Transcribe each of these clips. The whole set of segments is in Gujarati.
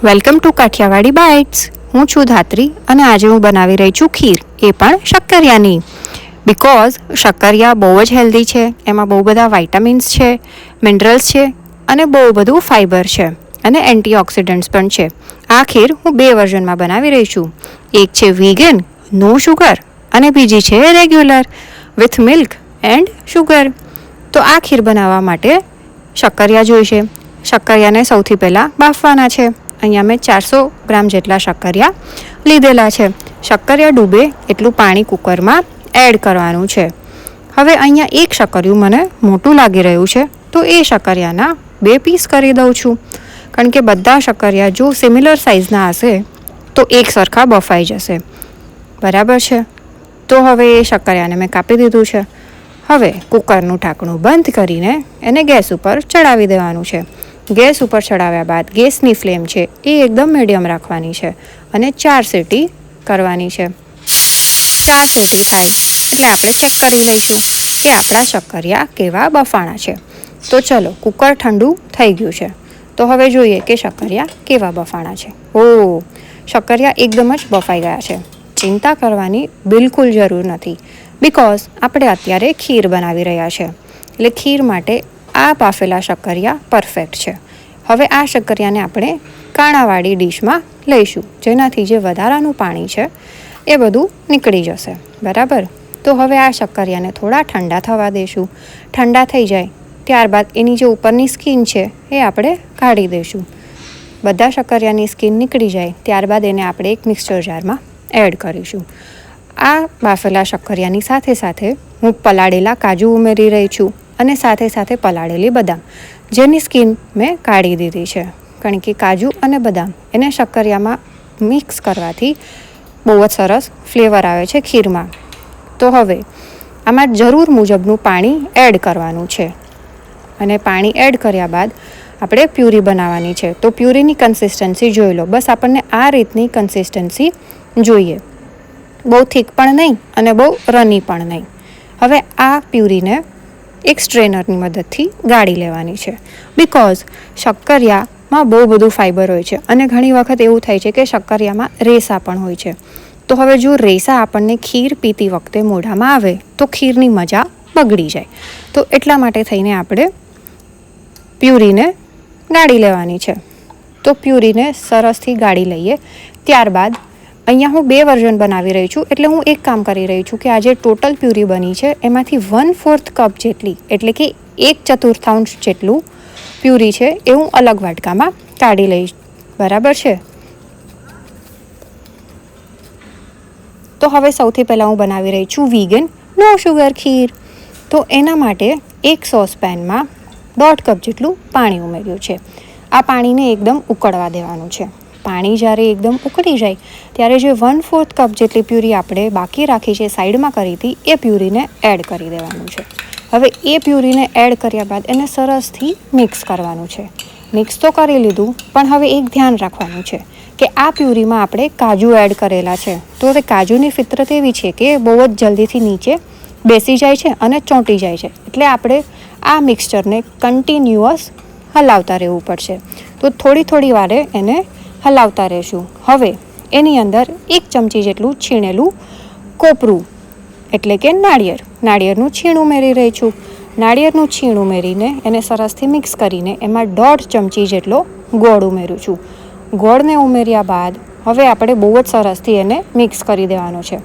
Welcome to Kathiawadi bytes. હું છું ધાત્રી અને આજે હું બનાવી રહી છું ખીર, એ પણ શક્કરિયાની. બિકોઝ શક્કરિયા બહુ જ હેલ્ધી છે, એમાં બહુ બધા વાઇટામિન્સ છે, મિનરલ્સ છે અને બહુ બધું ફાઇબર છે અને એન્ટીઓક્સિડન્ટ્સ પણ છે. આ ખીર હું 2 વર્ઝનમાં બનાવી રહી છું. એક છે વીગન, નો શુગર, અને બીજી છે regular with milk and sugar. તો આ ખીર બનાવવા માટે શક્કરિયા જોઈશે. શક્કરિયાને સૌથી પહેલાં બાફવાના છે. અહીંયા મેં 400 ગ્રામ જેટલા શક્કરિયા લીધેલા છે. શક્કરિયા ડૂબે એટલું પાણી કુકરમાં એડ કરવાનું છે. હવે અહીંયા એક શક્કરિયું મને મોટું લાગી રહ્યું છે, તો એ શક્કરિયાના 2 પીસ કરી દઉં છું. કારણ કે બધા શક્કરિયા જો સિમિલર સાઇઝના હશે તો એક સરખા બફાઈ જશે. બરાબર છે. તો હવે એ શક્કરિયાને મેં કાપી દીધું છે. હવે કુકરનું ઢાંકણું બંધ કરીને એને ગેસ ઉપર ચડાવી દેવાનું છે. ગેસ ઉપર ચડાવ્યા બાદ ગેસની ફ્લેમ છે એ એકદમ મીડિયમ રાખવાની છે અને 4 સીટી કરવાની છે. 4 સીટી થાય એટલે આપણે ચેક કરી લઈશું કે આપણા શક્કરિયા કેવા બફાણા છે. તો ચલો, કુકર ઠંડુ થઈ ગયું છે. તો હવે જોઈએ કે શક્કરિયા કેવા બફાણા છે. શક્કરિયા એકદમ જ બફાઈ ગયા છે. ચિંતા કરવાની બિલકુલ જરૂર નથી, બિકોઝ આપણે અત્યારે ખીર બનાવી રહ્યા છે. એટલે ખીર માટે આ બાફેલા શક્કરિયા પરફેક્ટ છે. હવે આ શક્કરિયાને આપણે કાણાવાળી ડીશમાં લઈશું, જેનાથી જે વધારાનું પાણી છે એ બધું નીકળી જશે. બરાબર. તો હવે આ શક્કરિયાને થોડા ઠંડા થવા દઈશું. ઠંડા થઈ જાય ત્યારબાદ એની જે ઉપરની સ્કીન છે એ આપણે કાઢી દઈશું. બધા શક્કરિયાની સ્કીન નીકળી જાય ત્યારબાદ એને આપણે એક મિક્સર જારમાં એડ કરીશું. આ બાફેલા શક્કરિયાની સાથે સાથે હું પલાળેલા કાજુ ઉમેરી રહી છું અને સાથે સાથે પલાળેલી બદામ, જેની સ્કીન મેં કાઢી દીધી છે. કારણ કે કાજુ અને બદામ એને શક્કરિયામાં મિક્સ કરવાથી બહુ જ સરસ ફ્લેવર આવે છે ખીરમાં. તો હવે આમાં જરૂર મુજબનું પાણી એડ કરવાનું છે અને પાણી એડ કર્યા બાદ આપણે પ્યુરી બનાવવાની છે. તો પ્યુરીની કન્સિસ્ટન્સી જોઈ લો. બસ આપણને આ રીતની કન્સિસ્ટન્સી જોઈએ, બહુ થીક પણ નહીં અને બહુ રની પણ નહીં. હવે આ પ્યુરીને એક સ્ટ્રેનરની મદદથી ગાળી લેવાની છે. બિકોઝ શક્કરિયામાં બહુ બધું ફાઇબર હોય છે અને ઘણી વખત એવું થાય છે કે શક્કરિયામાં રેસા પણ હોય છે. તો હવે જો રેસા આપણને ખીર પીતી વખતે મોઢામાં આવે તો ખીરની મજા બગડી જાય. તો એટલા માટે થઈને આપણે પ્યુરીને ગાળી લેવાની છે. તો પ્યુરીને સરસથી ગાળી લઈએ. ત્યારબાદ અહીંયા હું 2 વર્ઝન બનાવી રહી છું, એટલે હું એક કામ કરી રહી છું કે આ જે ટોટલ પ્યુરી બની છે એમાંથી 1/4 કપ જેટલી, એટલે કે 1/4 જેટલું પ્યુરી છે એ હું અલગ વાટકામાં કાઢી લઈશ. બરાબર છે. તો હવે સૌથી પહેલાં હું બનાવી રહી છું વીગન નો શુગર ખીર. તો એના માટે એક સોસપેનમાં 1/2 કપ જેટલું પાણી ઉમેર્યું છે. આ પાણીને એકદમ ઉકળવા દેવાનું છે. પાણી જ્યારે એકદમ ઉકળી જાય ત્યારે જે 1/4 કપ જેટલી પ્યુરી આપણે બાકી રાખી છે, સાઈડમાં કરી હતી, એ પ્યુરીને એડ કરી દેવાનું છે. હવે એ પ્યુરીને એડ કર્યા બાદ એને સરસથી મિક્સ કરવાનું છે. મિક્સ તો કરી લીધું, પણ હવે એક ધ્યાન રાખવાનું છે કે આ પ્યુરીમાં આપણે કાજુ એડ કરેલા છે. તો તે કાજુની ફિતરત એવી છે કે બહુ જ જલ્દીથી નીચે બેસી જાય છે અને ચોંટી જાય છે. એટલે આપણે આ મિક્સચરને કન્ટિન્યુઅસ હલાવતા રહેવું પડશે. તો થોડી વારે એને હલાવતા રહેશું. હવે એની અંદર 1 ચમચી જેટલું છીણેલું કોપરું, એટલે કે નાળિયેરનું છીણ ઉમેરી રહી છું. નાળિયેરનું છીણ ઉમેરીને એને સરસથી મિક્સ કરીને એમાં 1.5 ચમચી જેટલો ગોળ ઉમેરું છું. ગોળને ઉમેર્યા બાદ હવે આપણે બહુ જ સરસથી એને મિક્સ કરી દેવાનો છે.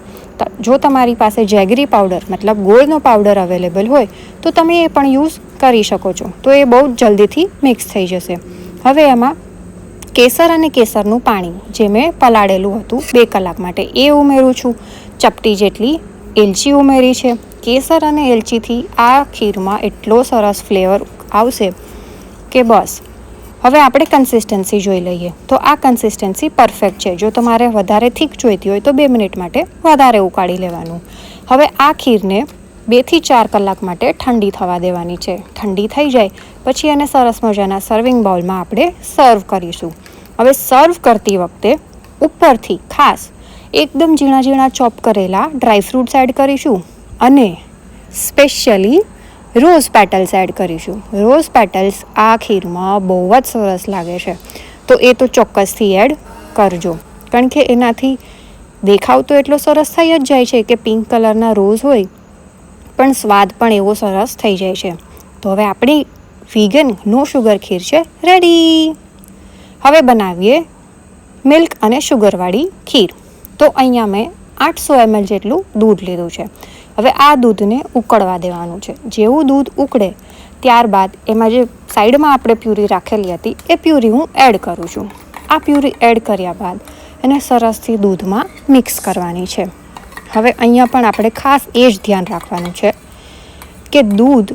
જો તમારી પાસે જેગરી પાવડર મતલબ ગોળનો પાવડર અવેલેબલ હોય તો તમે એ પણ યુઝ કરી શકો છો. તો એ બહુ જ જલ્દીથી મિક્સ થઈ જશે. હવે એમાં કેસર અને કેસરનું પાણી જે મેં પલાળેલું હતું 2 કલાક માટે એ ઉમેરું છું. ચપટી જેટલી એલચી ઉમેરી છે. કેસર અને એલચીથી આ ખીરમાં એટલો સરસ ફ્લેવર આવશે કે બસ. હવે આપણે કન્સિસ્ટન્સી જોઈ લઈએ. તો આ કન્સિસ્ટન્સી પરફેક્ટ છે. જો તમારે વધારે થીક જોઈતી હોય તો 2 મિનિટ માટે વધારે ઉકાળી લેવાનું. હવે આ ખીરને 2 થી 4 કલાક માટે ઠંડી થવા દેવાની છે. ઠંડી થઈ જાય પછી એને સરસ મજાના સર્વિંગ બાઉલમાં આપણે સર્વ કરીશું. હવે સર્વ કરતી વખતે ઉપરથી ખાસ એકદમ ઝીણા ચોપ કરેલા ડ્રાયફ્રૂટ્સ એડ કરીશું અને સ્પેશિયલી રોઝ પેટલ્સ એડ કરીશું. રોઝ પેટલ્સ આ ખીરમાં બહુ જ સરસ લાગે છે. તો એ તો ચોક્કસથી એડ કરજો, કારણ કે એનાથી દેખાવ તો એટલો સરસ થઈ જ જાય છે કે પિંક કલરના રોઝ હોય, પણ સ્વાદ પણ એવો સરસ થઈ જાય છે. તો હવે આપણી વીગન નો શુગર ખીર છે રેડી. હવે બનાવીએ મિલ્ક અને શુગરવાળી ખીર. તો અહીંયા મેં 800 ml જેટલું દૂધ લીધું છે. હવે આ દૂધને ઉકળવા દેવાનું છે. જેવું દૂધ ઉકળે ત્યારબાદ એમાં જે સાઈડમાં આપણે પ્યુરી રાખેલી હતી એ પ્યુરી હું એડ કરું છું. આ પ્યુરી એડ કર્યા બાદ એને સરસથી દૂધમાં મિક્સ કરવાની છે. હવે અહીંયા પણ આપણે ખાસ એ જ ધ્યાન રાખવાનું છે કે દૂધ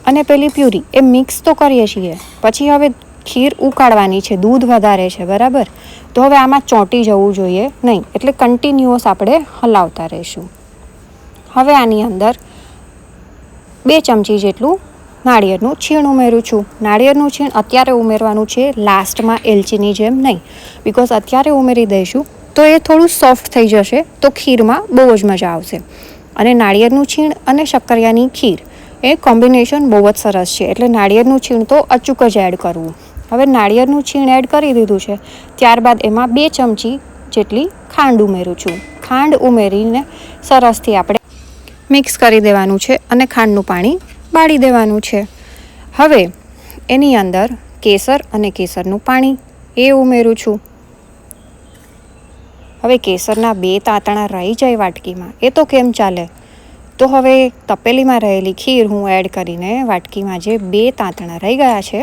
અને પેલી પ્યુરી એ મિક્સ તો કરીએ છીએ, પછી હવે ખીર ઉકાળવાની છે, દૂધ વધારે છે, બરાબર? તો હવે આમાં ચોંટી જવું જોઈએ નહીં, એટલે કન્ટિન્યુઅસ આપણે હલાવતા રહીશું. હવે આની અંદર 2 ચમચી જેટલું નાળિયેરનું છીણ ઉમેરું છું. નાળિયેરનું છીણ અત્યારે ઉમેરવાનું છે, લાસ્ટમાં એલચીની જેમ નહીં, બિકોઝ અત્યારે ઉમેરી દઈશું તો એ થોડું સોફ્ટ થઈ જશે, તો ખીરમાં બહુ જ મજા આવશે. અને નાળિયેરનું છીણ અને શક્કરિયાની ખીર એ કોમ્બિનેશન બહુ જ સરસ છે, એટલે નાળિયેરનું છીણ તો અચૂક જ એડ કરવું. હવે નાળિયેરનું છીણ એડ કરી દીધું છે, ત્યારબાદ એમાં 2 ચમચી જેટલી ખાંડ ઉમેરું છું. ખાંડ ઉમેરીને સરસથી આપણે મિક્સ કરી દેવાનું છે અને ખાંડનું પાણી બાળી દેવાનું છે. હવે એની અંદર કેસર અને કેસરનું પાણી એ ઉમેરું છું. હવે કેસરના 2 તાંતણા રહી જાય વાટકીમાં, એ તો કેમ ચાલે? તો હવે તપેલીમાં રહેલી ખીર હું એડ કરીને વાટકીમાં જે 2 તાંતણા રહી ગયા છે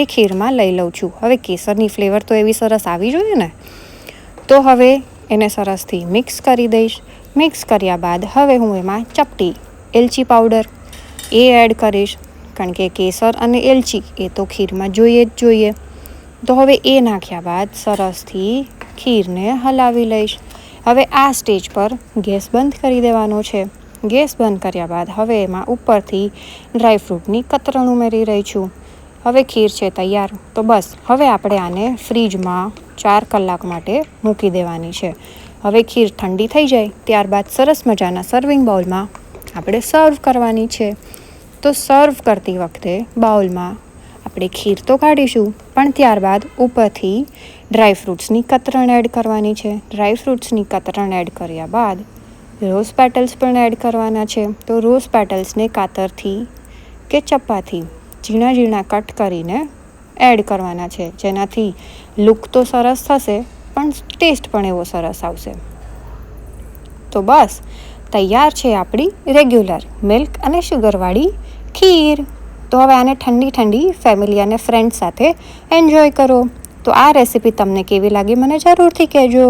એ ખીરમાં લઈ લઉં છું. હવે કેસરની ફ્લેવર તો એવી સરસ આવી જોઈએ ને, તો હવે એને સરસથી મિક્સ કરી દઈશ. મિક્સ કર્યા બાદ હવે હું એમાં ચપટી એલચી પાવડર એ એડ કરીશ, કારણ કે કેસર અને એલચી એ તો ખીરમાં જોઈએ જ જોઈએ. તો હવે એ નાખ્યા બાદ સરસથી ખીરને હલાવી લઈશ. હવે આ સ્ટેજ પર ગેસ બંધ કરી દેવાનો છે. ગેસ બંધ કર્યા બાદ હવે એમાં ઉપરથી ડ્રાયફ્રૂટની કતરણ ઉમેરી રહી છું. હવે ખીર છે તૈયાર. તો બસ હવે આપણે આને ફ્રીજમાં 4 કલાક માટે મૂકી દેવાની છે. હવે ખીર ઠંડી થઈ જાય ત્યારબાદ સરસ મજાના સર્વિંગ બાઉલમાં આપણે સર્વ કરવાની છે. તો સર્વ કરતી વખતે બાઉલમાં આપણે ખીર તો કાઢીશું, પણ ત્યારબાદ ઉપરથી ડ્રાયફ્રૂટ્સની કતરણ એડ કરવાની છે. ડ્રાયફ્રૂટ્સની કતરણ એડ કર્યા બાદ રોઝ પેટલ્સ પણ એડ કરવાના છે. તો રોઝ પેટલ્સને કાતરથી કે ચપ્પાથી ઝીણા ઝીણા કટ કરીને એડ કરવાના છે, જેનાથી લુક તો સરસ થશે પણ ટેસ્ટ પણ એવો સરસ આવશે. તો બસ તૈયાર છે આપણી રેગ્યુલર મિલ્ક અને શુગરવાળી ખીર. તો હવે આને ઠંડી ઠંડી ફેમિલી અને ફ્રેન્ડ્સ સાથે એન્જોય કરો. તો આ રેસીપી તમને કેવી લાગી મને જરૂરથી કહેજો.